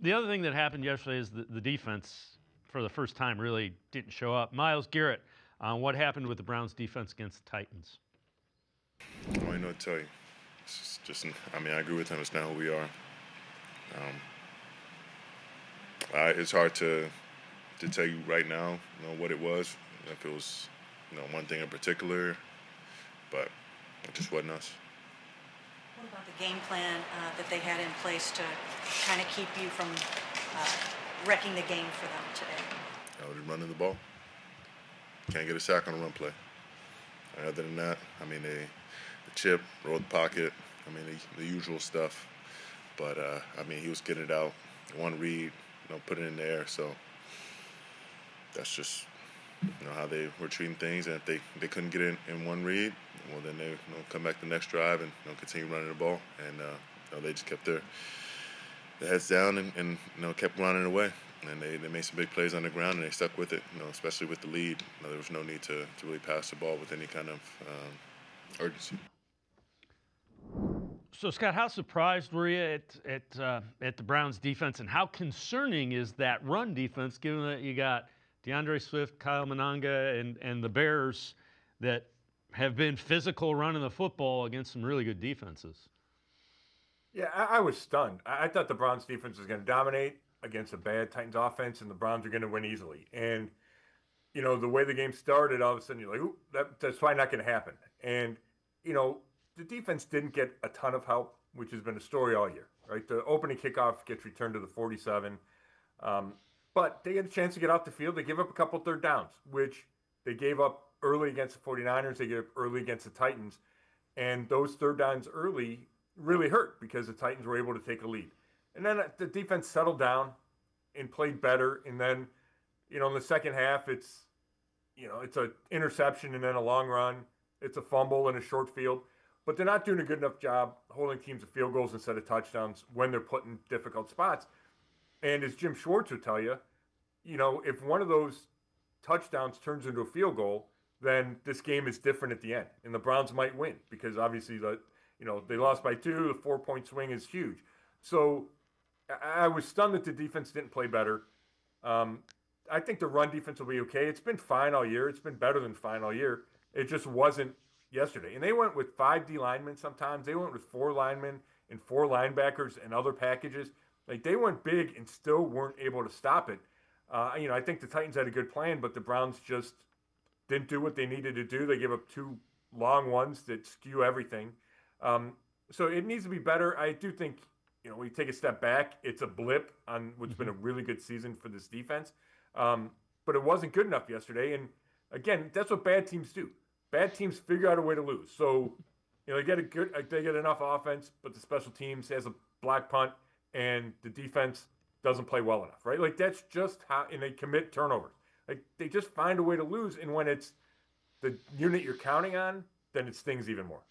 The other thing that happened yesterday is the defense, for the first time, really didn't show up. Myles Garrett, what happened with the Browns' defense against the Titans? I don't know what to tell you. I mean, I agree with him. It's not who we are. It's hard to tell you right now, what it was. If it was, one thing in particular, but it just wasn't us. What about the game plan that they had in place to kind of keep you from wrecking the game for them today? Just running the ball. Can't get a sack on a run play. Other than that, I mean, the chip, roll the pocket. I mean, the usual stuff. But I mean, he was getting it out, one read, put it in the air. So that's just how they were treating things. And if they couldn't get it in one read, well, then they come back the next drive and continue running the ball. And they just kept their heads down and kept running away. And they made some big plays on the ground and they stuck with it. Especially with the lead. There was no need to really pass the ball with any kind of urgency. So, Scott, how surprised were you at the Browns' defense, and how concerning is that run defense, given that you got DeAndre Swift, Kyle Monanga, and the Bears that have been physical running the football against some really good defenses? Yeah, I was stunned. I thought the Browns' defense was going to dominate against a bad Titans offense, and the Browns are going to win easily. And the way the game started, all of a sudden you're like, "Ooh, that's probably not going to happen." And the defense didn't get a ton of help, which has been a story all year, right? The opening kickoff gets returned to the 47, but they get a chance to get off the field. They give up a couple third downs, which they gave up early against the 49ers. They gave up early against the Titans, and those third downs early really hurt because the Titans were able to take a lead. And then the defense settled down and played better. And then, in the second half, it's an interception and then a long run. It's a fumble and a short field. But they're not doing a good enough job holding teams to field goals instead of touchdowns when they're put in difficult spots. And as Jim Schwartz would tell you, if one of those touchdowns turns into a field goal, then this game is different at the end. And the Browns might win because obviously they lost by 2. The 4-point swing is huge. So I was stunned that the defense didn't play better. I think the run defense will be okay. It's been fine all year. It's been better than fine all year. It just wasn't yesterday. And they went with 5 D linemen sometimes. They went with 4 linemen and 4 linebackers and other packages. Like, they went big and still weren't able to stop it. I think the Titans had a good plan, but the Browns just didn't do what they needed to do. They gave up 2 long ones that skew everything. So it needs to be better. I do think, when you take a step back, it's a blip on what's been a really good season for this defense. But it wasn't good enough yesterday. And again, that's what bad teams do. Bad teams figure out a way to lose. So, they get enough offense, but the special teams has a block punt and the defense doesn't play well enough, right? Like, that's just how, and they commit turnovers. Like, they just find a way to lose. And when it's the unit you're counting on, then it stings even more.